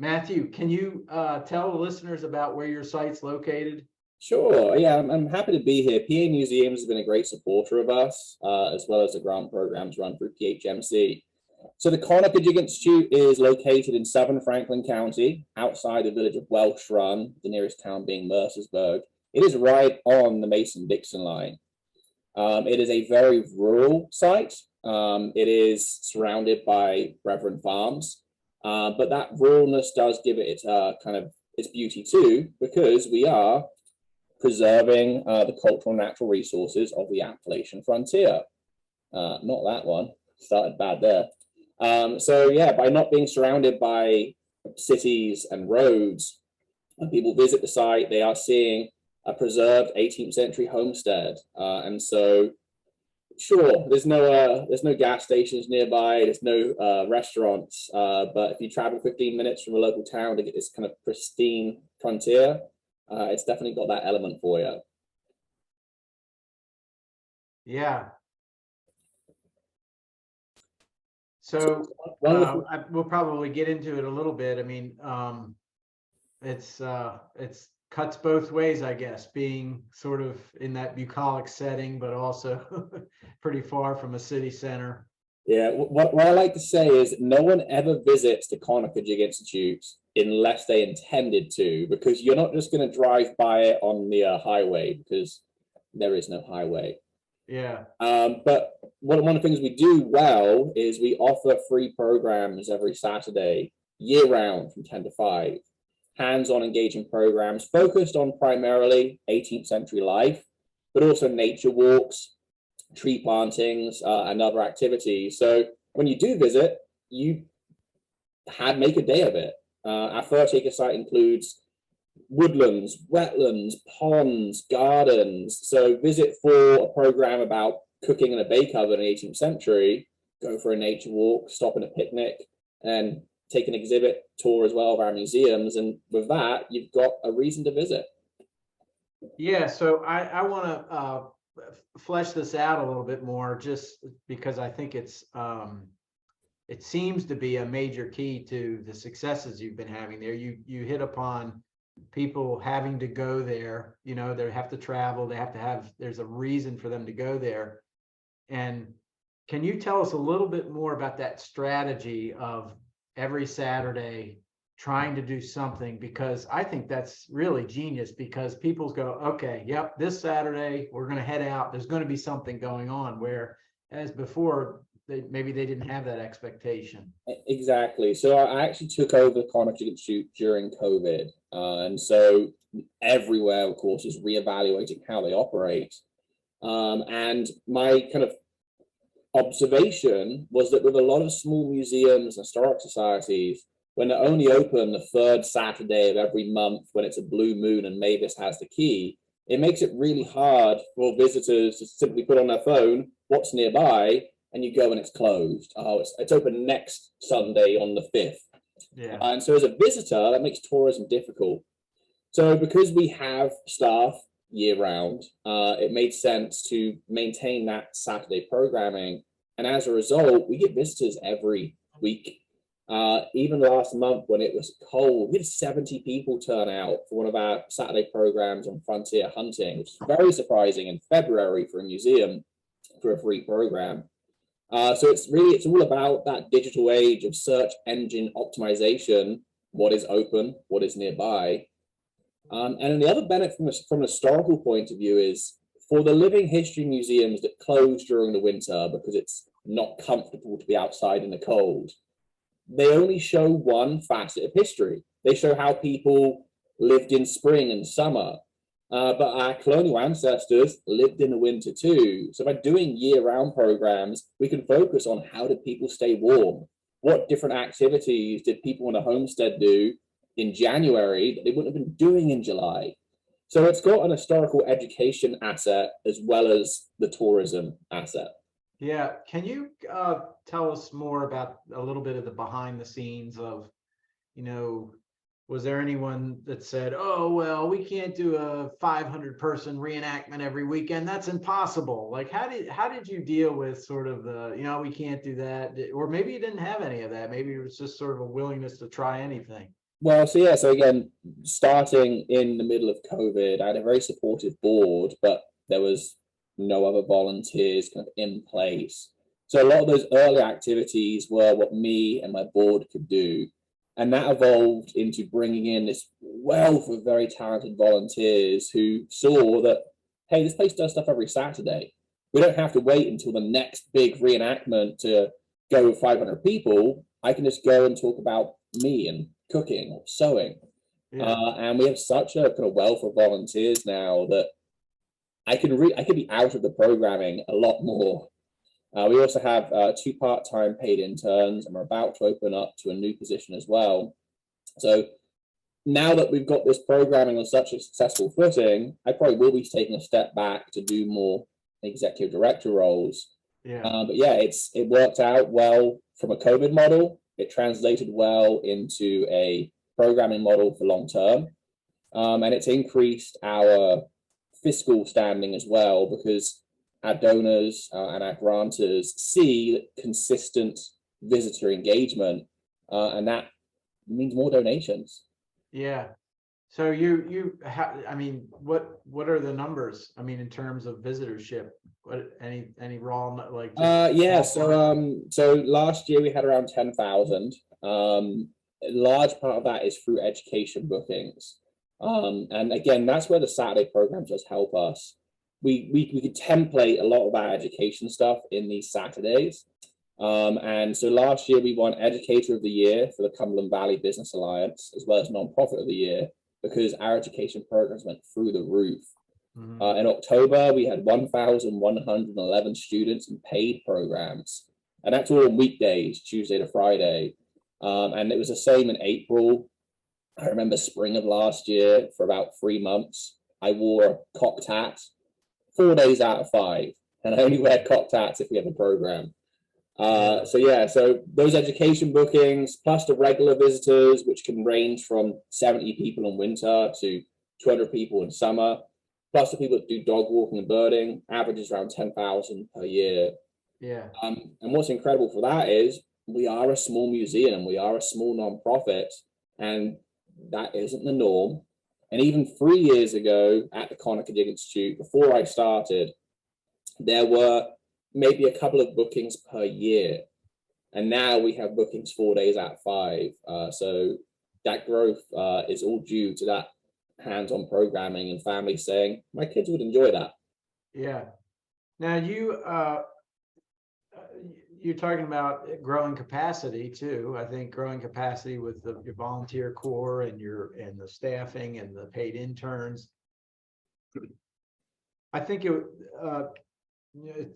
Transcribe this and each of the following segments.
Matthew, can you tell the listeners about where your site's located? Sure. Yeah, I'm happy to be here. PA Museums has been a great supporter of us, as well as the grant programs run through PHMC. So the Conococheague Institute is located in southern Franklin County, outside the village of Welsh Run, the nearest town being Mercersburg. It is right on the Mason-Dixon line. It is a very rural site. It is surrounded by Reverend farms, but that ruralness does give it its kind of its beauty too, because we are preserving the cultural and natural resources of the Appalachian frontier. Not that one, started bad there. So yeah, by not being surrounded by cities and roads, when people visit the site, they are seeing a preserved 18th century homestead. And so sure, there's no gas stations nearby, there's no restaurants, but if you travel 15 minutes from a local town to get this kind of pristine frontier, it's definitely got that element for you. Yeah. So we'll probably get into it a little bit. I mean, it's cuts both ways, I guess, being sort of in that bucolic setting, but also pretty far from a city center. Yeah, what I like to say is no one ever visits the Conococheague Institute unless they intended to, because you're not just going to drive by it on the highway, because there is no highway. Yeah. But one of the things we do well is we offer free programs every Saturday, year round from 10 to 5. Hands-on engaging programs focused on primarily 18th century life, but also nature walks, tree plantings, and other activities. So when you do visit, you make a day of it. Our 30-acre site includes woodlands, wetlands, ponds, gardens. So visit for a program about cooking in a bake oven in the 18th century, go for a nature walk, stop in a picnic, and take an exhibit tour as well of our museums. And with that, you've got a reason to visit. Yeah, so I want to flesh this out a little bit more, just because I think it seems to be a major key to the successes you've been having there. You hit upon people having to go there, they have to travel, there's a reason for them to go there. And can you tell us a little bit more about that strategy of every Saturday trying to do something? Because I think that's really genius, because people go, okay, yep, this Saturday we're going to head out, there's going to be something going on, where as before maybe they didn't have that expectation. Exactly. So I actually took over the Conococheague Institute during COVID, and so everywhere, of course, is reevaluating how they operate. And my kind of observation was that with a lot of small museums and historic societies, when they're only open the third Saturday of every month, when it's a blue moon and Mavis has the key, it makes it really hard for visitors to simply put on their phone what's nearby, and you go and it's closed. Oh, it's open next Sunday on the 5th. Yeah. And so as a visitor, that makes tourism difficult. So because we have staff year round, it made sense to maintain that Saturday programming. And as a result, we get visitors every week. Even last month when it was cold, we had 70 people turn out for one of our Saturday programs on frontier hunting, which is very surprising in February for a museum for a free program. So it's all about that digital age of search engine optimization, what is open, what is nearby. And the other benefit from an historical point of view is for the living history museums that close during the winter because it's not comfortable to be outside in the cold, they only show one facet of history. They show how people lived in spring and summer. But our colonial ancestors lived in the winter too. So by doing year-round programs, we can focus on how did people stay warm? What different activities did people on a homestead do in January that they wouldn't have been doing in July? So it's got an historical education asset as well as the tourism asset. Yeah. Can you tell us more about a little bit of the behind the scenes of, was there anyone that said, oh, well, we can't do a 500-person reenactment every weekend, that's impossible? Like, how did you deal with sort of the, we can't do that? Or maybe you didn't have any of that. Maybe it was just sort of a willingness to try anything. Well, so yeah, so again, starting in the middle of COVID, I had a very supportive board, but there was no other volunteers kind of in place. So a lot of those early activities were what me and my board could do. And that evolved into bringing in this wealth of very talented volunteers who saw that, hey, this place does stuff every Saturday. We don't have to wait until the next big reenactment to go with 500 people. I can just go and talk about me and cooking or sewing. Yeah. And we have such a kind of wealth of volunteers now that I could be out of the programming a lot more. We also have two part-time paid interns, and we're about to open up to a new position as well. So now that we've got this programming on such a successful footing, I probably will be taking a step back to do more executive director roles. Yeah. But yeah, it worked out well from a COVID model. It translated well into a programming model for long term. And it's increased our fiscal standing as well, because our donors and our grantors see consistent visitor engagement, and that means more donations. Yeah. So I mean, what are the numbers? I mean, in terms of visitorship, what, any raw, like, Yeah, so last year we had around 10,000. A large part of that is through education bookings. And again, that's where the Saturday program does help us. We could template a lot of our education stuff in these Saturdays. And so last year we won Educator of the Year for the Cumberland Valley Business Alliance, as well as Nonprofit of the Year, because our education programs went through the roof. Mm-hmm. In October, we had 1,111 students in paid programs, and that's all on weekdays, Tuesday to Friday. And it was the same in April. I remember spring of last year, for about 3 months, I wore a cocked hat 4 days out of 5, and I only wear cocked hats if we have a program. So yeah, so those education bookings, plus the regular visitors, which can range from 70 people in winter to 200 people in summer, plus the people that do dog walking and birding, averages around 10,000 per year. Yeah. And what's incredible for that is we are a small museum, we are a small nonprofit, and that isn't the norm. And even 3 years ago at the Conococheague Institute, before I started, there were maybe a couple of bookings per year. And now we have bookings 4 days out of 5. So that growth is all due to that hands-on programming and families saying, my kids would enjoy that. Yeah. Now you're talking about growing capacity too. I think growing capacity with your volunteer corps and the staffing and the paid interns. I think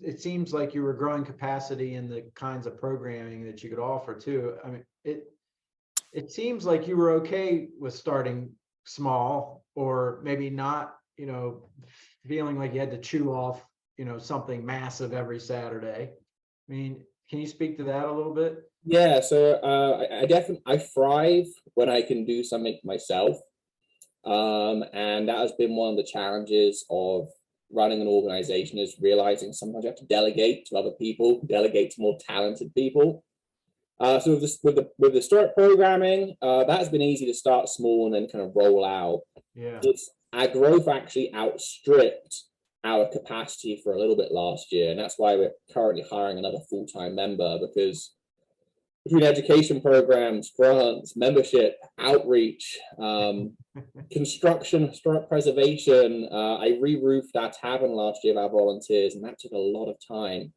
it seems like you were growing capacity in the kinds of programming that you could offer too. I mean, it seems like you were okay with starting small, or maybe not, feeling like you had to chew off, something massive every Saturday. I mean, can you speak to that a little bit? Yeah, so I thrive when I can do something myself. And that has been one of the challenges of running an organization, is realizing sometimes you have to delegate to other people, delegate to more talented people. So with the start programming, that has been easy to start small and then kind of roll out. Yeah. Our growth actually outstripped our capacity for a little bit last year, and that's why we're currently hiring another full-time member, because between education programs, grants, membership, outreach, construction, historic preservation, I re-roofed our tavern last year of our volunteers, and that took a lot of time.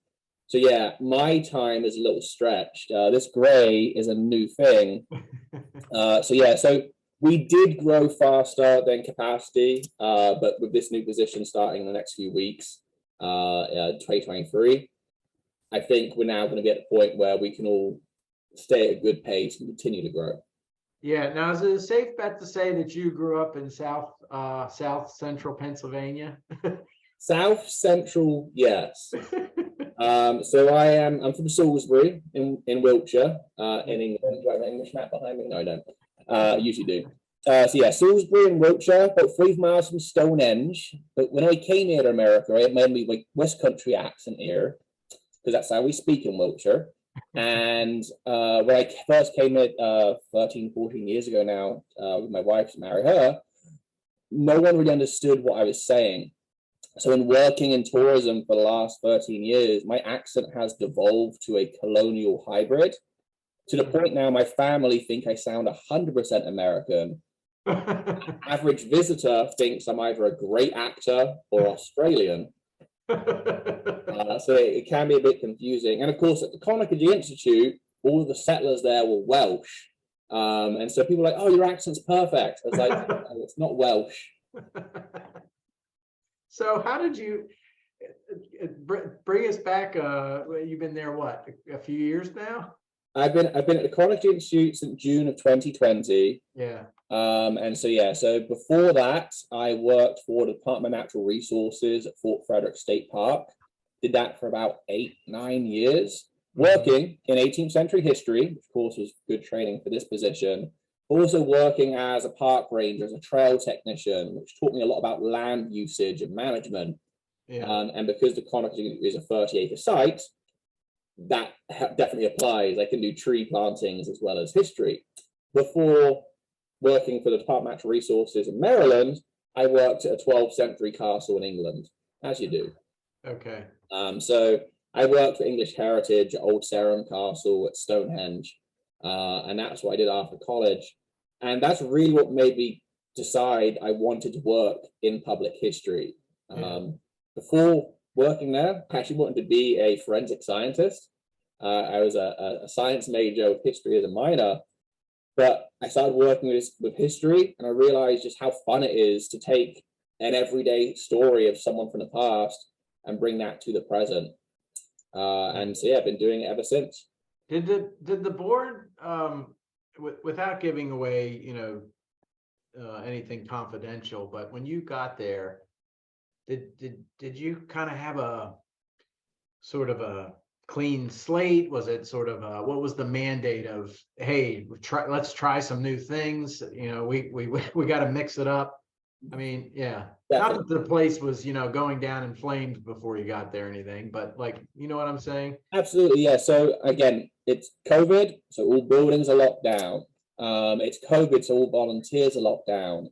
So yeah, my time is a little stretched. This gray is a new thing. So yeah, so we did grow faster than capacity, but with this new position starting in the next few weeks, 2023, I think we're now going to be at the point where we can all stay at a good pace and continue to grow. Yeah. Now, is it a safe bet to say that you grew up in South Central Pennsylvania? South Central, yes. So I'm from Salisbury in Wiltshire, in England. Do I have an English map behind me? No, I don't. Usually do. So yeah, Salisbury in Wiltshire, about 3 miles from Stonehenge. But when I came here to America, it made me like West Country accent here, because that's how we speak in Wiltshire. And when I first came in 13, 14 years ago now, with my wife to marry her, no one really understood what I was saying. So in working in tourism for the last 13 years, my accent has devolved to a colonial hybrid, to the point now my family think I sound 100% American. Average visitor thinks I'm either a great actor or Australian. So it can be a bit confusing. And of course, at the Conococheague Institute, all of the settlers there were Welsh. And so people are like, oh, your accent's perfect. I was like, no, it's not Welsh. So how did you bring us back? You've been there, what, a few years now? I've been at the Conococheague Institute since June of 2020. Yeah. And so, yeah, so before that, I worked for the Department of Natural Resources at Fort Frederick State Park. Did that for about 8, 9 years, working in 18th century history, which of course was good training for this position. Also working as a park ranger, as a trail technician, which taught me a lot about land usage and management. Yeah. And because the Conococheague is a 30-acre site, that definitely applies. I can do tree plantings as well as history. Before working for the Department of Natural Resources in Maryland, I worked at a 12th century castle in England, as you do. Okay. So I worked for English Heritage at Old Sarum Castle at Stonehenge, and that's what I did after college. And that's really what made me decide I wanted to work in public history. Before working there, I actually wanted to be a forensic scientist. I was a science major with history as a minor, but I started working with history, and I realized just how fun it is to take an everyday story of someone from the past and bring that to the present. And so, yeah, I've been doing it ever since. Did the board, without giving away, anything confidential, but when you got there, did you kind of have a sort of a clean slate? Was it sort of what was the mandate of, hey, let's try some new things? We got to mix it up. I mean, yeah. Definitely. Not that the place was, going down in flames before you got there or anything, but like, you know what I'm saying? Absolutely, yeah. So again, it's COVID, so all buildings are locked down. It's COVID, so all volunteers are locked down.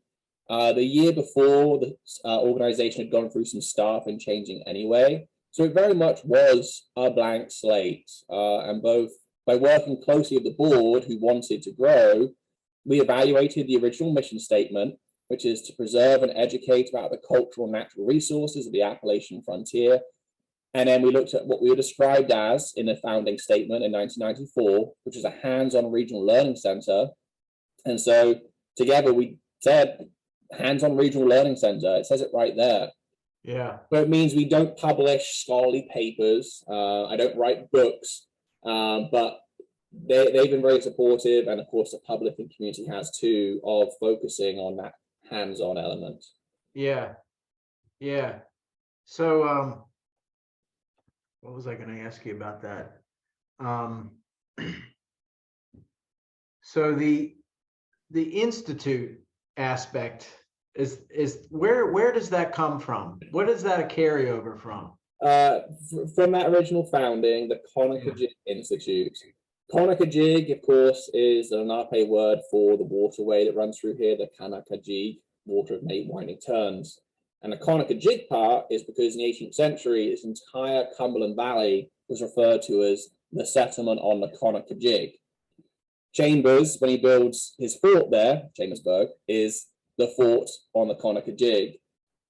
The year before, the organization had gone through some staff and changing anyway. So it very much was a blank slate. And both by working closely with the board who wanted to grow, we evaluated the original mission statement, which is to preserve and educate about the cultural and natural resources of the Appalachian frontier. And then we looked at what we were described as in the founding statement in 1994, which is a hands-on regional learning center. And so together we said, hands-on regional learning center, it says it right there. Yeah. So it means we don't publish scholarly papers. I don't write books, but they've been very supportive. And of course, the public and community has too, of focusing on that hands-on element. Yeah. Yeah. So, what was I going to ask you about that? So the institute aspect is where does that come from? What is that a carryover from? From that original founding, the Conococheague Institute. Conococheague, of course, is an Lenape word for the waterway that runs through here, the Conococheague, water of many winding turns. And the Conococheague part is because in the 18th century, this entire Cumberland Valley was referred to as the settlement on the Conococheague. Chambers, when he builds his fort there, Chambersburg, is the fort on the Conococheague.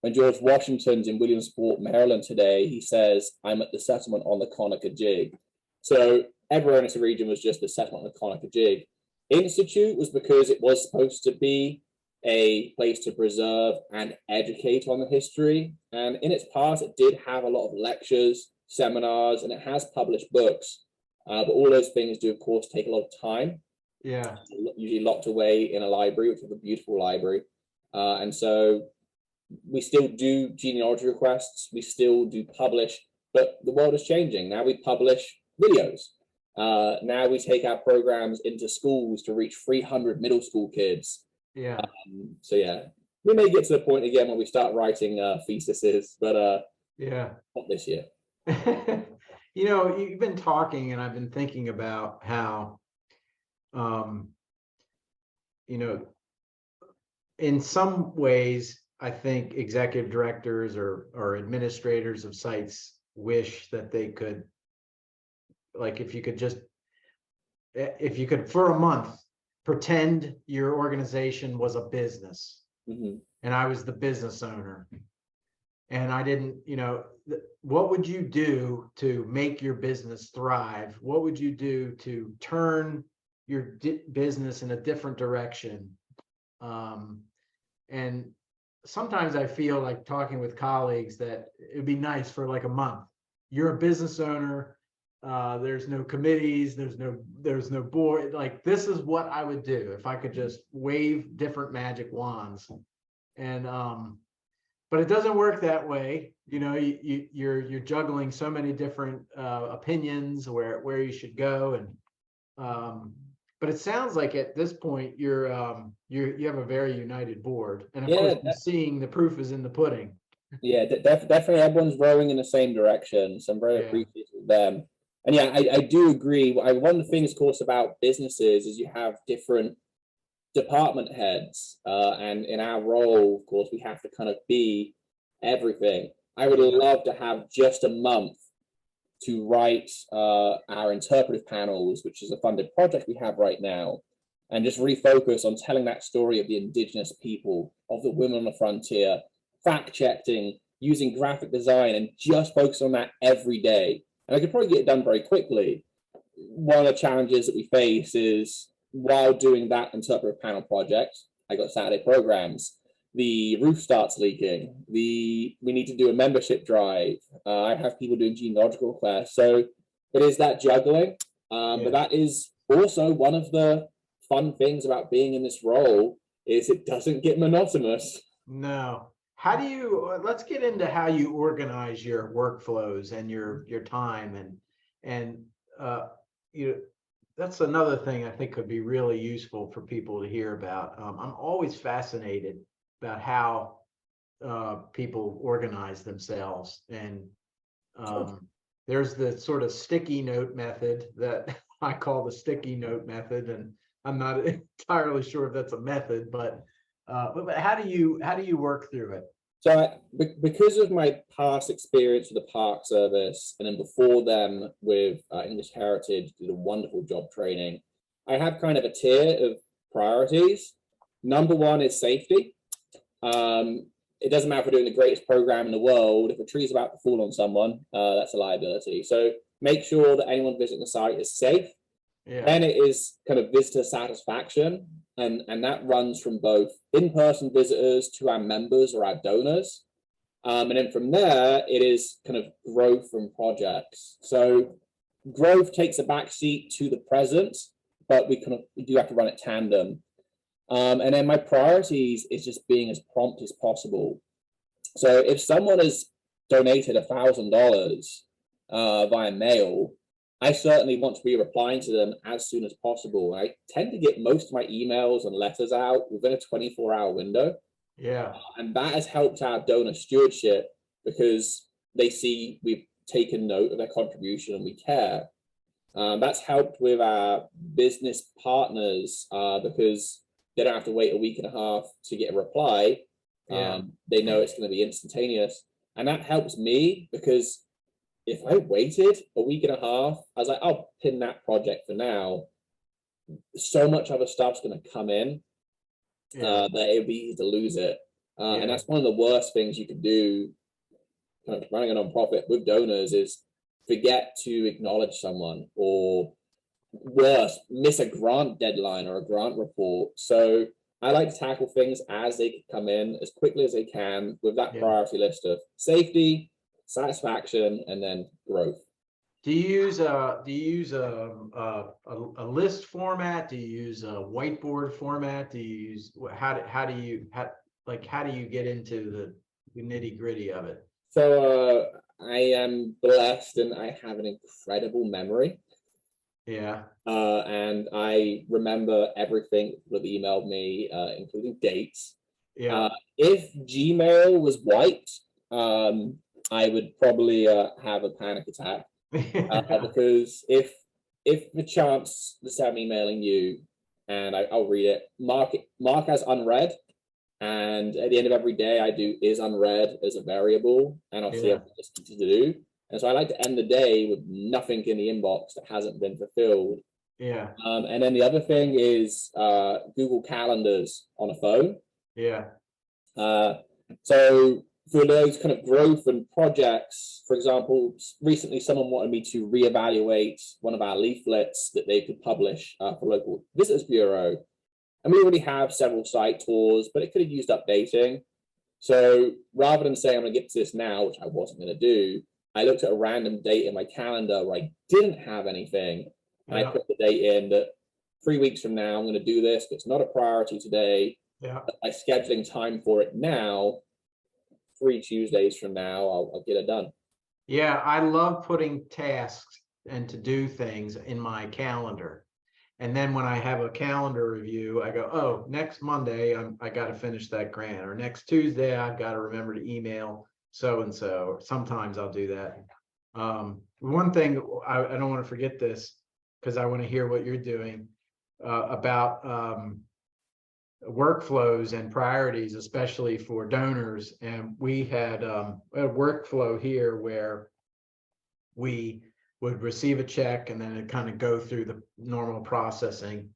When George Washington's in Williamsport, Maryland today, he says, I'm at the settlement on the Conococheague. So everywhere in this region was just the settlement on the Conococheague. Institute was because it was supposed to be a place to preserve and educate on the history. And in its past, it did have a lot of lectures, seminars, and it has published books. But all those things do, of course, take a lot of time. Yeah. Usually locked away in a library, which is a beautiful library. And so we still do genealogy requests. We still do publish, but the world is changing. Now we publish videos. Now we take our programs into schools to reach 300 middle school kids. Yeah. So yeah, we may get to the point again when we start writing theses, but yeah, not this year. You've been talking, and I've been thinking about how, um, you know, in some ways, I think executive directors or administrators of sites wish that they could, like, if you could for a month pretend your organization was a business Mhm. and I was the business owner and I didn't, what would you do to make your business thrive? What would you do to turn your business in a different direction? And sometimes I feel like talking with colleagues that it'd be nice for like a month. You're a business owner. There's no committees. There's no board. Like, this is what I would do if I could just wave different magic wands. And but it doesn't work that way. You're juggling so many different opinions where you should go, and but it sounds like at this point you have a very united board, and of course Yeah, you're seeing the proof is in the pudding. yeah, definitely everyone's rowing in the same direction. So I'm very Yeah, appreciative of them. And yeah, I do agree. One of the things, of course, about businesses is you have different department heads. And in our role, of course, we have to kind of be everything. I would yeah, love to have just a month to write our interpretive panels, which is a funded project we have right now, and just refocus on telling that story of the indigenous people, of the women on the frontier, fact checking, using graphic design, and just focus on that every day. And I could probably get it done very quickly. One of the challenges that we face is while doing that interpretive panel project, I got Saturday programs. The roof starts leaking. We need to do a membership drive. I have people doing genealogical requests. So it is that juggling. But yeah. that is also one of the fun things about being in this role is it doesn't get monotonous. No. How do you, let's get into how you organize your workflows and your time, and uh you that's another thing I think could be really useful for people to hear about. I'm always fascinated about how people organize themselves, and there's the sort of sticky note method that I call the sticky note method, and I'm not entirely sure if that's a method, but how do you work through it? So because of my past experience with the Park Service, and then before them with English Heritage, did a wonderful job training. I have kind of a tier of priorities. Number one is safety. It doesn't matter if we're doing the greatest program in the world. If a tree's about to fall on someone, that's a liability. So make sure that anyone visiting the site is safe. Yeah, Then it is kind of visitor satisfaction, and that runs from both in-person visitors to our members or our donors. And then from there, it is kind of growth from projects. So growth takes a backseat to the present, but we do have to run it tandem. And then my priorities is just being as prompt as possible. So if someone has donated $1,000 via mail, I certainly want to be replying to them as soon as possible. I tend to get most of my emails and letters out within a 24-hour window. yeah, And that has helped our donor stewardship because they see we've taken note of their contribution and we care. That's helped with our business partners because they don't have to wait a week and a half to get a reply. yeah, They know it's going to be instantaneous. And that helps me because if I waited a week and a half, I was like, I'll pin that project for now. So much other stuff's going to come in yeah, that it would be easy to lose it. And yeah, that's one of the worst things you could do kind of running a nonprofit with donors is forget to acknowledge someone, or worse, miss a grant deadline or a grant report. So I like to tackle things as they come in as quickly as they can with that yeah. priority list of safety, satisfaction, and then growth. Do you use a list format? Do you use a whiteboard format? Do you use how do you get into the nitty gritty of it? So I am blessed and I have an incredible memory. Yeah, And I remember everything that emailed me, including dates. yeah, Uh, if Gmail was wiped, I would probably have a panic attack. Because if the chance that I'm emailing you and I'll read it, mark as unread, and at the end of every day I do is unread as a variable, and I'll see Yeah, everything that's to do. And so I like to end the day with nothing in the inbox that hasn't been fulfilled. yeah, And then the other thing is Google Calendars on a phone. yeah, Uh, so for those kind of growth and projects, for example, recently someone wanted me to reevaluate one of our leaflets that they could publish for local visitors bureau. And we already have several site tours, but it could have used updating. So rather than saying I'm going to get to this now, which I wasn't going to do, I looked at a random date in my calendar where I didn't have anything, and I yeah, put the date in that 3 weeks from now I'm going to do this. It's not a priority today. yeah. But by scheduling time for it now, 3 Tuesdays from now, I'll get it done. Yeah, I love putting tasks and to do things in my calendar. And then when I have a calendar review, I go, oh, next Monday, I got to finish that grant, or next Tuesday, I've got to remember to email so and so. Sometimes I'll do that. One thing I don't want to forget this, because I want to hear what you're doing about workflows and priorities, especially for donors. And we had a workflow here where we would receive a check and then it kind of go through the normal processing.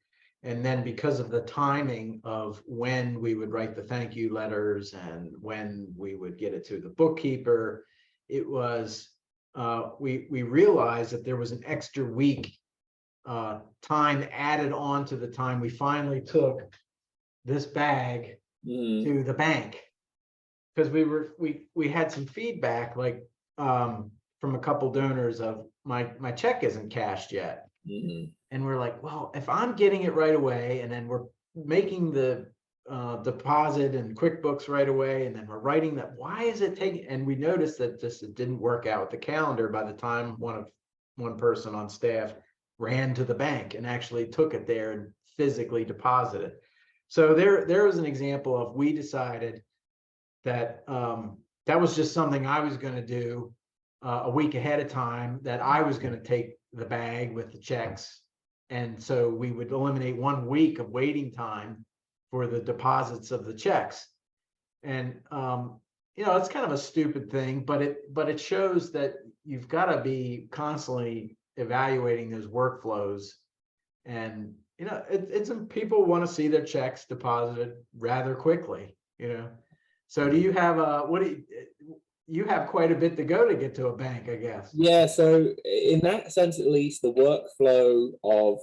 And then because of the timing of when we would write the thank you letters and when we would get it to the bookkeeper, it was, we realized that there was an extra week time added on to the time we finally took this bag to the bank. Because we had some feedback, like from a couple donors of my check isn't cashed yet. And we're like, well, if I'm getting it right away and then we're making the deposit and QuickBooks right away, and then we're writing that, why is it taking? And we noticed that just it didn't work out with the calendar by the time one person on staff ran to the bank and actually took it there and physically deposited. So there was an example of, we decided that that was just something I was going to do a week ahead of time, that I was going to take the bag with the checks. And so we would eliminate 1 week of waiting time for the deposits of the checks. And, it's kind of a stupid thing, but it shows that you've got to be constantly evaluating those workflows. And, it's people want to see their checks deposited rather quickly, So do you have you have quite a bit to go to get to a bank, I guess. Yeah, so in that sense, at least, the workflow of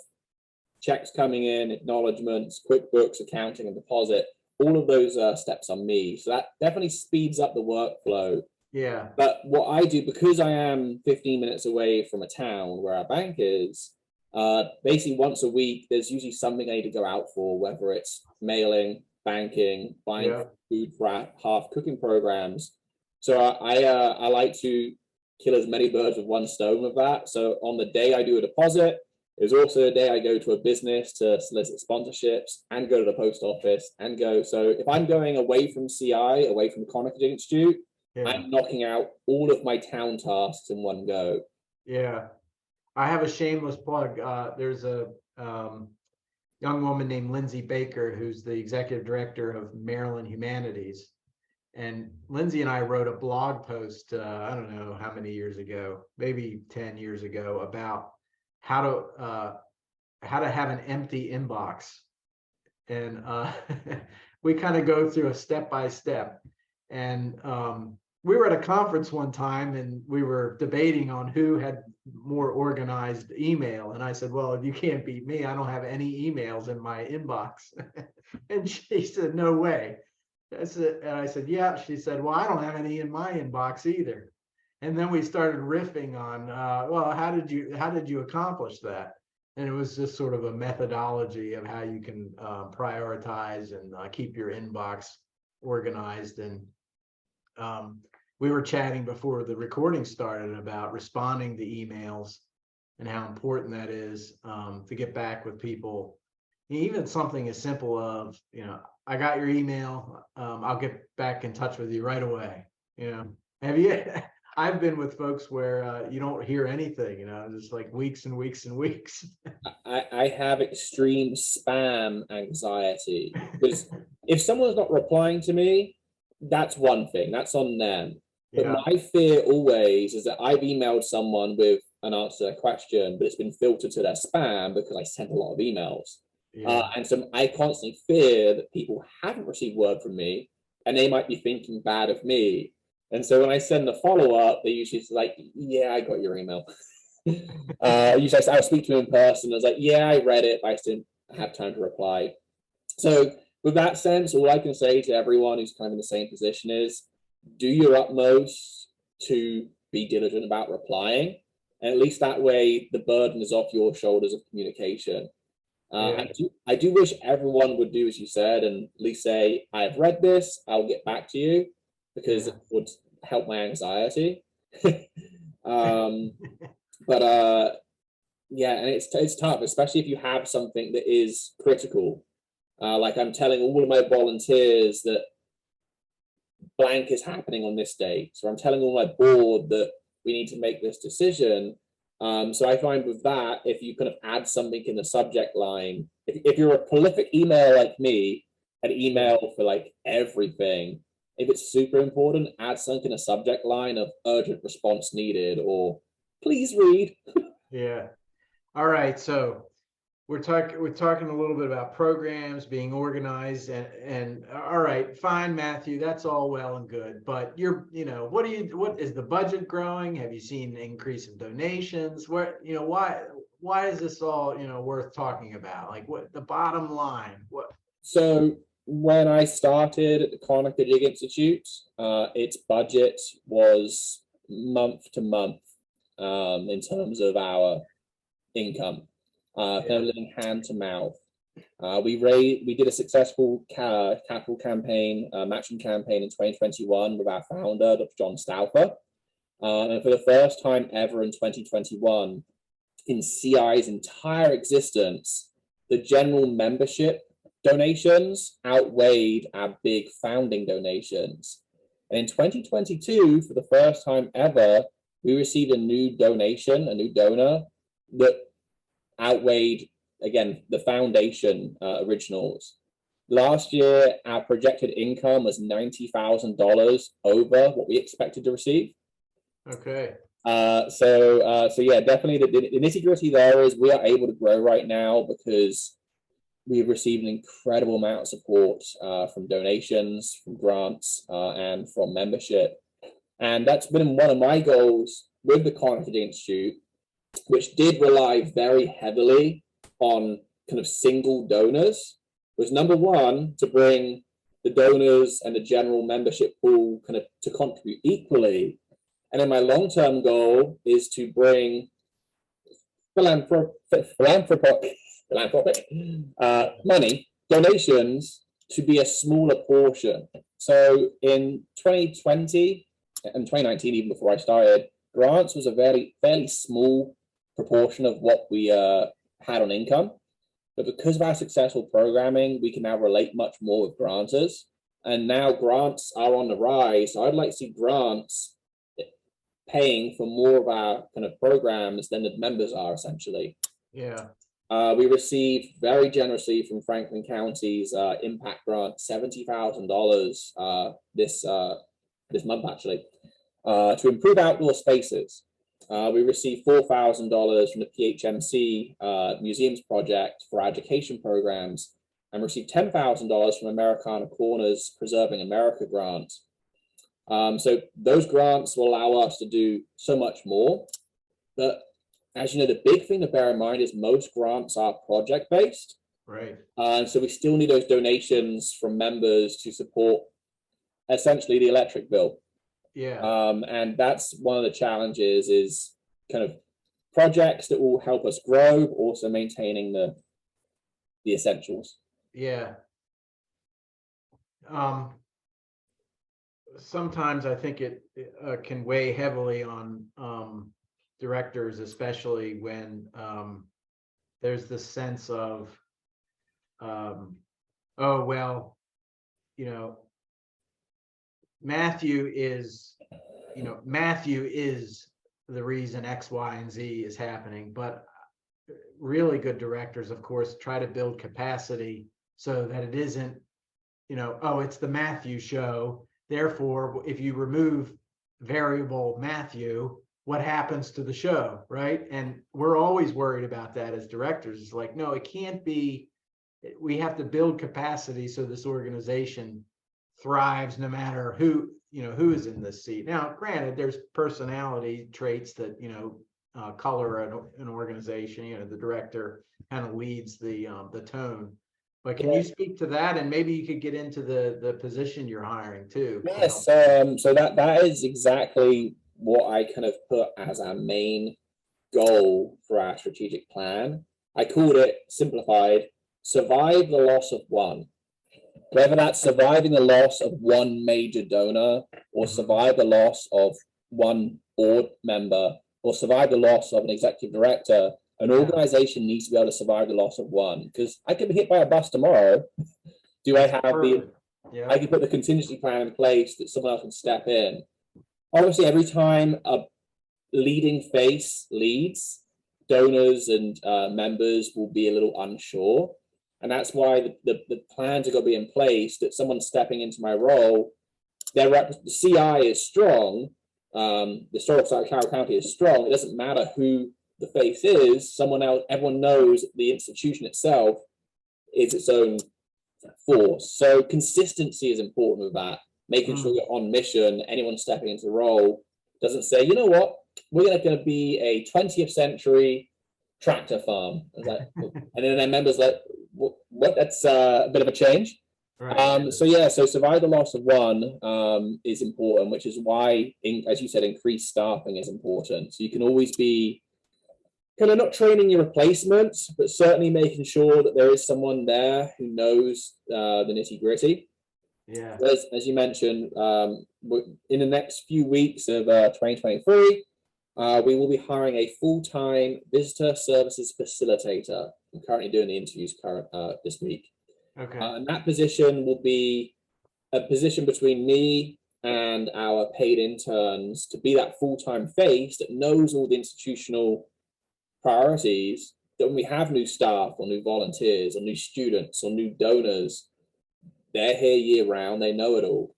checks coming in, acknowledgements, QuickBooks, accounting, and deposit, all of those steps on me. So that definitely speeds up the workflow. Yeah. But what I do, because I am 15 minutes away from a town where our bank is, basically once a week, there's usually something I need to go out for, whether it's mailing, banking, buying food for half cooking programs. So I like to kill as many birds with one stone with that. So on the day I do a deposit, there's also a day I go to a business to solicit sponsorships and go to the post office and go. So if I'm going away from CI, away from the Conococheague Institute, I'm knocking out all of my town tasks in one go. Yeah. I have a shameless plug. There's a young woman named Lindsay Baker, who's the executive director of Maryland Humanities. And Lindsay and I wrote a blog post, I don't know how many years ago, maybe 10 years ago, about how to have an empty inbox. And we kind of go through a step by step. And we were at a conference one time and we were debating on who had more organized email. And I said, well, if you can't beat me, I don't have any emails in my inbox. And she said, no way. And I said, yeah. She said, well, I don't have any in my inbox either. And then we started riffing on, well, how did you accomplish that? And it was just sort of a methodology of how you can prioritize and keep your inbox organized. And we were chatting before the recording started about responding to emails and how important that is to get back with people. Even something as simple of, I got your email. I'll get back in touch with you right away. Have you? I've been with folks where you don't hear anything, just like weeks and weeks and weeks. I have extreme spam anxiety because if someone's not replying to me, that's one thing, that's on them. But Yeah, my fear always is that I've emailed someone with an answer to their question, but it's been filtered to their spam because I sent a lot of emails. yeah, And so I constantly fear that people haven't received word from me and they might be thinking bad of me. And so when I send the follow up, they usually say, like, yeah, I got your email. Usually I'll speak to him in person. I was like, yeah, I read it, but I just didn't have time to reply. So with that sense, all I can say to everyone who's kind of in the same position is do your utmost to be diligent about replying. And at least that way, the burden is off your shoulders of communication. yeah, I do wish everyone would do as you said and at least say, I've read this, I'll get back to you, because yeah. it would help my anxiety. um, but yeah, and it's tough, especially if you have something that is critical. Like I'm telling all of my volunteers that blank is happening on this date. So I'm telling all my board that we need to make this decision. So I find with that, if you kind of add something in the subject line, if you're a prolific emailer like me, an email for like everything, if it's super important, add something in a subject line of urgent response needed or please read. Yeah. All right. So we're talking a little bit about programs being organized and all right, fine, Matthew, that's all well and good. But what is the budget growing? Have you seen an increase in donations? Why is this all, worth talking about? Like what the bottom line? What So when I started at the Conococheague Institute, its budget was month to month in terms of our income, kind of living hand to mouth. We did a successful capital campaign, matching campaign in 2021 with our founder, Dr. John Stauffer. And for the first time ever in 2021, in CI's entire existence, the general membership donations outweighed our big founding donations. And in 2022, for the first time ever, we received a new donor that outweighed, again, the foundation originals. Last year, our projected income was $90,000 over what we expected to receive. okay. So yeah, definitely the nitty gritty there is we are able to grow right now because we've received an incredible amount of support from donations, from grants, and from membership. And that's been one of my goals with the Conococheague Institute, which did rely very heavily on kind of single donors, was number one, to bring the donors and the general membership pool kind of to contribute equally. And then my long-term goal is to bring philanthropic money, donations, to be a smaller portion. So in 2020 and 2019, even before I started, grants was a fairly small proportion of what we had on income. But because of our successful programming, we can now relate much more with grantors. And now grants are on the rise. So I'd like to see grants paying for more of our kind of programs than the members are, essentially. Yeah. We received very generously from Franklin County's impact grant $70,000 this month, actually, to improve outdoor spaces. We received $4,000 from the PHMC Museums Project for our education programs, and received $10,000 from Americana Corners Preserving America grant. So those grants will allow us to do so much more. But as you know, the big thing to bear in mind is most grants are project-based. Right. So we still need those donations from members to support essentially the electric bill. Yeah. And that's one of the challenges is kind of projects that will help us grow, but also maintaining the essentials. Yeah. Sometimes I think it can weigh heavily on directors, especially when there's this sense of, oh, well, Matthew is Matthew is the reason X, Y, and Z is happening, but really good directors, of course, try to build capacity so that it isn't, oh, it's the Matthew show. Therefore, if you remove variable Matthew, what happens to the show, right? And we're always worried about that as directors. It's like, no, it can't be. We have to build capacity so this organization thrives no matter who is in this seat. Now, granted, there's personality traits that color an organization. The director kind of leads the tone. But can you speak to that, and maybe you could get into the position you're hiring too? Yes. So that is exactly what I kind of put as our main goal for our strategic plan. I called it simplified: survive the loss of one. Whether that's surviving the loss of one major donor, or survive the loss of one board member, or survive the loss of an executive director, an organization needs to be able to survive the loss of one. Because I could be hit by a bus tomorrow. Do I have I can put the contingency plan in place that someone else can step in. Obviously, every time a leading face leads, donors and members will be a little unsure. And that's why the plans are going to be in place that someone stepping into my role, the CI is strong, the historical site of Carroll County is strong. It doesn't matter who the face is, someone else, everyone knows the institution itself is its own force. So consistency is important with that, making sure you're on mission. Anyone stepping into the role doesn't say, you know what, we're going to be a 20th century tractor farm. And then their members like, what? That's a bit of a change. Right. So survive the loss of one is important, which is why, as you said, increased staffing is important. So you can always be kind of not training your replacements, but certainly making sure that there is someone there who knows the nitty gritty. Yeah. As you mentioned, in the next few weeks of 2023, we will be hiring a full-time visitor services facilitator. I'm currently doing the interviews this week. Okay. And that position will be a position between me and our paid interns to be that full-time face that knows all the institutional priorities, that when we have new staff or new volunteers or new students or new donors, they're here year round, they know it all.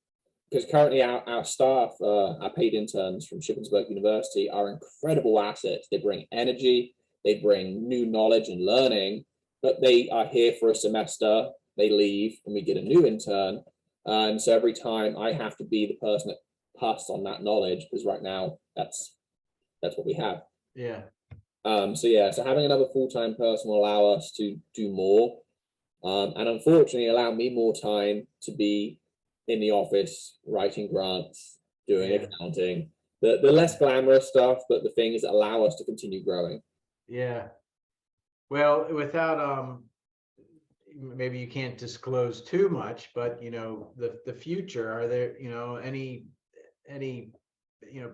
Because currently our staff, our paid interns from Shippensburg University are incredible assets. They bring energy, they bring new knowledge and learning, but they are here for a semester, they leave, and we get a new intern. And so every time I have to be the person that passes on that knowledge, because right now that's what we have. Yeah. So having another full-time person will allow us to do more, and unfortunately allow me more time to be in the office, writing grants, doing accounting, the less glamorous stuff, but the things that allow us to continue growing. Yeah. Well, without maybe you can't disclose too much, but the future, are there any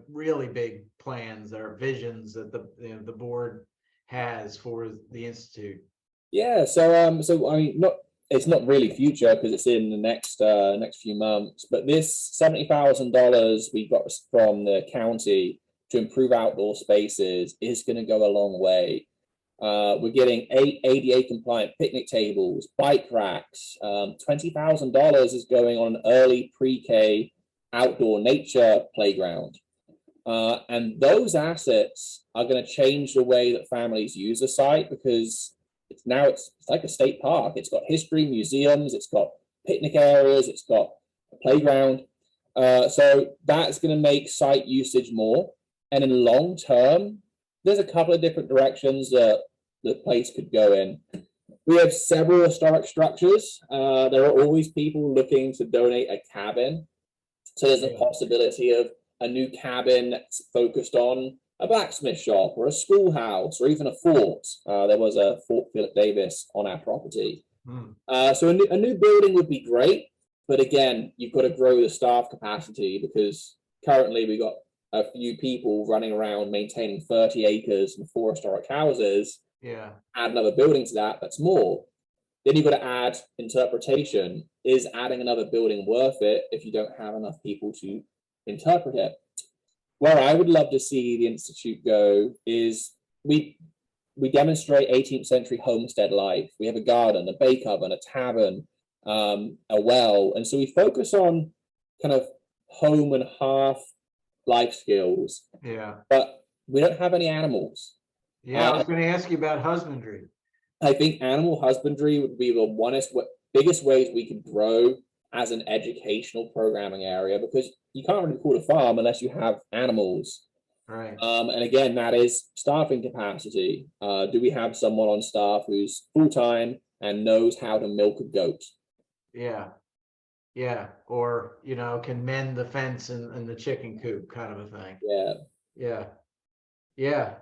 really big plans or visions that the board has for the institute? Yeah, so I mean, it's not really future because it's in the next few months, but this $70,000 we got from the county to improve outdoor spaces is going to go a long way. We're getting 8 ADA compliant picnic tables, bike racks. $20,000 is going on an early pre-K outdoor nature playground. And those assets are going to change the way that families use the site, because it's like a state park. It's got history, museums, it's got picnic areas, it's got a playground. So that's going to make site usage more. And in long term, there's a couple of different directions that the place could go in. We have several historic structures. There are always people looking to donate a cabin. So there's a possibility of a new cabin that's focused on a blacksmith shop or a schoolhouse or even a fort. There was a Fort Philip Davis on our property. So a new building would be great. But again, you've got to grow the staff capacity, because currently we've got a few people running around maintaining 30 acres and 4 historic houses. Yeah. Add another building to that, that's more. Then you've got to add interpretation. Is adding another building worth it if you don't have enough people to interpret it? where I would love to see the Institute go is we demonstrate 18th century homestead life. We have a garden, a bake oven, a tavern, a well. And so we focus on kind of home and hearth life skills, Yeah. but we don't have any animals. Yeah, I was going to ask you about husbandry. I think animal husbandry would be the biggest ways we could grow as an educational programming area, because you can't really call it a farm unless you have animals. Right. And again, that is staffing capacity. Do we have someone on staff who's full-time and knows how to milk a goat? Yeah. Yeah. Or, can mend the fence and the chicken coop kind of a thing. Yeah. Yeah. Yeah.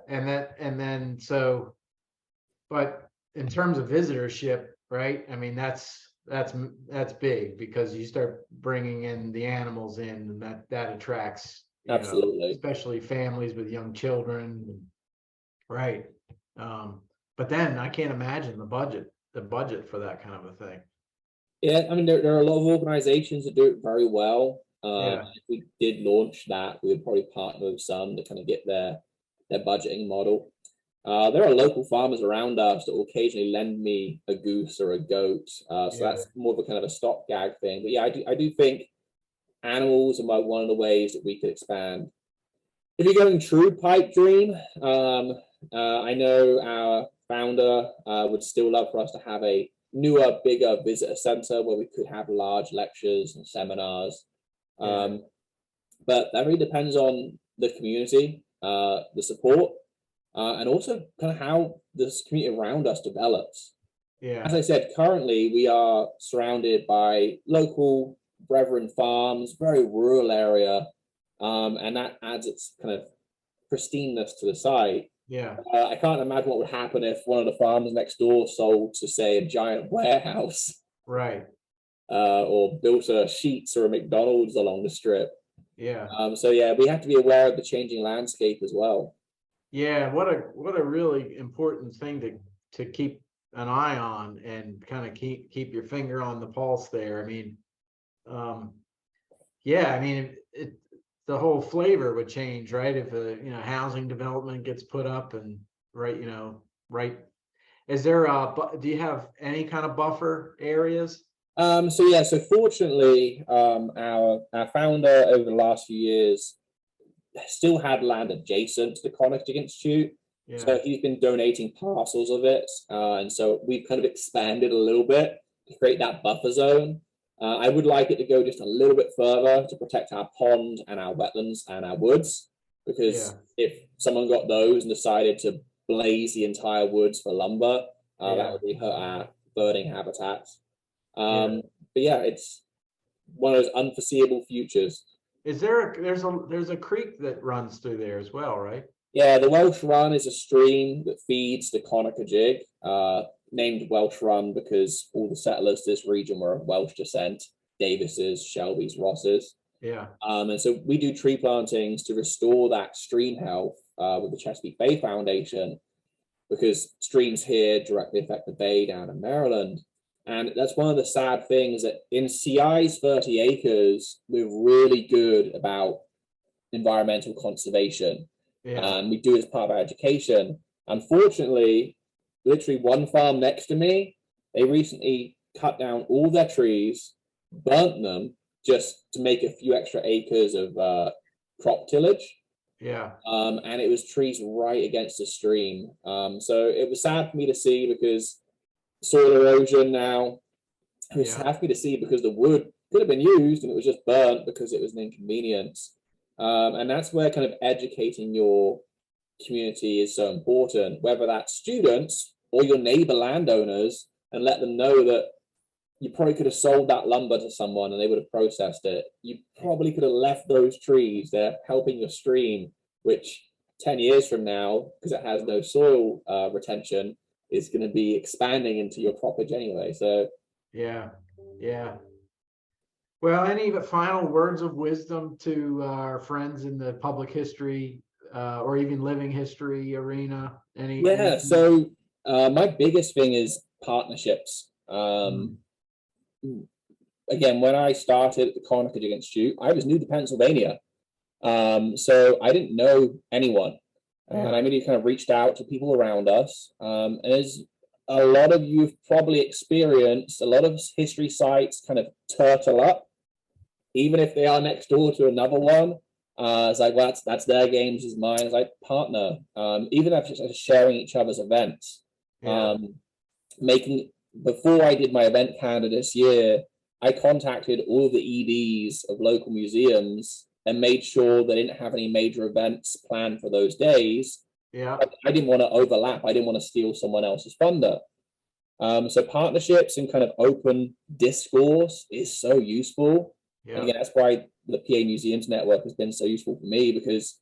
But in terms of visitorship, right? I mean, that's big, because you start bringing in the animals in, and that attracts, Absolutely. especially families with young children, right? But then I can't imagine the budget for that kind of a thing. Yeah, I mean, there are a lot of organizations that do it very well. Yeah. If we did launch that, we would probably partner with some to kind of get their budgeting model. There are local farmers around us that will occasionally lend me a goose or a goat. So that's more of a kind of a stopgap thing. But yeah, I do think animals are one of the ways that we could expand. If you're going true pipe dream, I know our founder would still love for us to have a newer, bigger visitor center where we could have large lectures and seminars. But that really depends on the community, the support, and also kind of how this community around us develops. Yeah. As I said, currently we are surrounded by local brethren farms, very rural area, and that adds its kind of pristineness to the site. Yeah. I can't imagine what would happen if one of the farms next door sold to, say, a giant warehouse, Right. or built a Sheetz or a McDonald's along the strip. Yeah. So yeah, we have to be aware of the changing landscape as well. Yeah. What a really important thing to keep an eye on, and kind of keep your finger on the pulse there. I mean, yeah, I mean, the whole flavor would change, right? If housing development gets put up, and right. Is there do you have any kind of buffer areas? So fortunately, our founder over the last few years still had land adjacent to the Conococheague Institute. Yeah. So he's been donating parcels of it. And so we've kind of expanded a little bit to create that buffer zone. I would like it to go just a little bit further to protect our pond and our wetlands and our woods, because if someone got those and decided to blaze the entire woods for lumber, that would really hurt our birding habitats. But yeah, it's one of those unforeseeable futures. Is there's a creek that runs through there as well, right? Yeah, the Welsh Run is a stream that feeds the Conococheague, named Welsh Run because all the settlers to this region were of Welsh descent: Davises, Shelbys, Rosses. Yeah. And so we do tree plantings to restore that stream health with the Chesapeake Bay Foundation, because streams here directly affect the bay down in Maryland. And that's one of the sad things, that in CI's 30 acres, we're really good about environmental conservation. And we do it as part of our education. Unfortunately, literally one farm next to me, they recently cut down all their trees, burnt them just to make a few extra acres of crop tillage. Yeah. And it was trees right against the stream. So it was sad for me to see, because soil erosion now. It was sad for me to see because the wood could have been used and it was just burnt because it was an inconvenience. And that's where kind of educating your community is so important, whether that's students or your neighbor landowners, and let them know that you probably could have sold that lumber to someone and they would have processed it. You probably could have left those trees. They're helping your stream, which 10 years from now, because it has no soil retention, is going to be expanding into your croppage anyway. So yeah. Well, any final words of wisdom to our friends in the public history or even living history arena? So my biggest thing is partnerships. Again, when I started at the Conococheague Institute, I was new to Pennsylvania. So I didn't know anyone. And Yeah. I immediately kind of reached out to people around us. And as a lot of you've probably experienced, a lot of history sites kind of turtle up, even if they are next door to another one. It's like, well, that's their games is mine. It's like partner. Even after just sharing each other's events. Yeah. Making Before I did my event calendar this year, I contacted all of the EDs of local museums and made sure they didn't have any major events planned for those days. Yeah. I didn't want to overlap. I didn't want to steal someone else's thunder. So partnerships and kind of open discourse is so useful. And Yeah. again, that's why the PA Museums Network has been so useful for me, because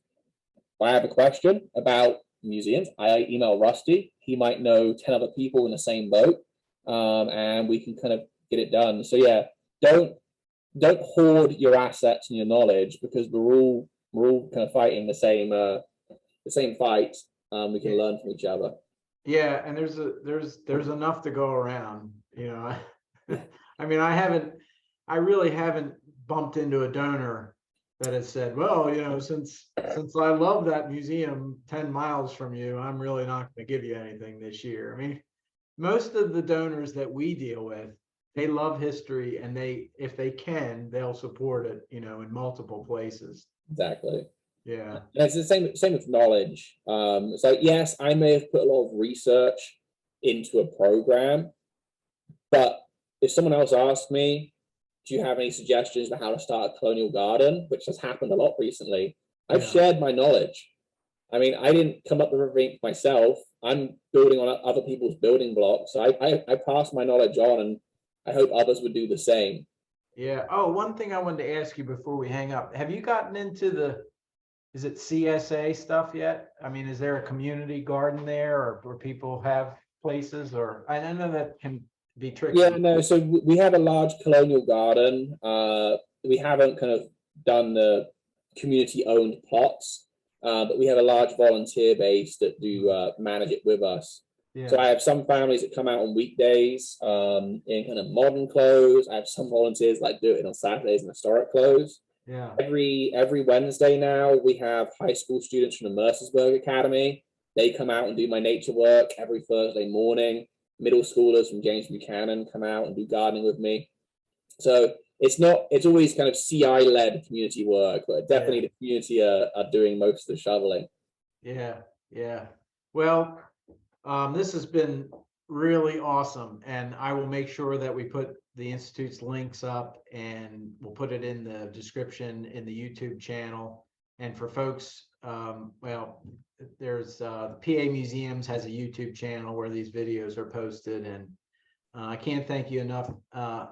if I have a question about museums, I email Rusty. He might know 10 other people in the same boat, and we can kind of get it done. So yeah, don't hoard your assets and your knowledge, because we're all kind of fighting the same fight. We can learn from each other. Yeah, and there's enough to go around, you know. I mean, I really haven't bumped into a donor that has said, well, you know, since I love that museum 10 miles from you, I'm really not going to give you anything this year. I mean, most of the donors that we deal with, they love history, and if they can, they'll support it, you know, in multiple places. Exactly. Yeah. And it's the same with knowledge. It's like, yes, I may have put a lot of research into a program, but if someone else asked me, do you have any suggestions for how to start a colonial garden, which has happened a lot recently, I've Yeah. shared my knowledge. I mean, I didn't come up with everything myself. I'm building on other people's building blocks. So I pass my knowledge on, and I hope others would do the same. Yeah. Oh, one thing I wanted to ask you before we hang up. Have you gotten into is it CSA stuff yet? I mean, is there a community garden there, or where people have places, or I know that can be tricky. Yeah, no. So we have a large colonial garden. We haven't kind of done the community-owned plots, but we have a large volunteer base that do manage it with us. So I Yeah. have some families that come out on weekdays in kind of modern clothes. I have some volunteers that do it on Saturdays in historic clothes. Yeah. Every Wednesday now, we have high school students from the Mercersburg Academy. They come out and do my nature work every Thursday morning. Middle schoolers from James Buchanan come out and do gardening with me. So it's always kind of CI-led community work, but definitely Yeah. the community are doing most of the shoveling. Yeah. Yeah. Well, this has been really awesome, and I will make sure that we put the Institute's links up, and we'll put it in the description in the YouTube channel. And for folks, well, there's the PA Museums has a YouTube channel where these videos are posted, and I can't thank you enough,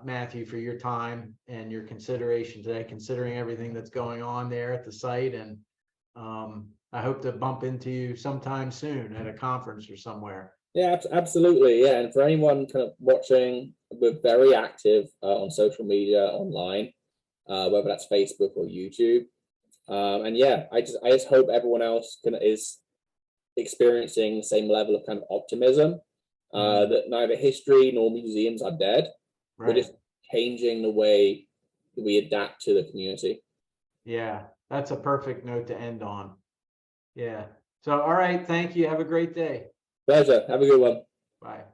Matthew, for your time and your consideration today, considering everything that's going on there at the site. And I hope to bump into you sometime soon at a conference or somewhere. Yeah, absolutely. Yeah, and for anyone kind of watching, we're very active on social media online, whether that's Facebook or YouTube. And yeah, I just hope everyone else is experiencing the same level of kind of optimism. That neither history nor museums are dead. We're Right. just changing the way we adapt to the community. Yeah, that's a perfect note to end on. Yeah. So, all right. Thank you. Have a great day. Pleasure. Have a good one. Bye.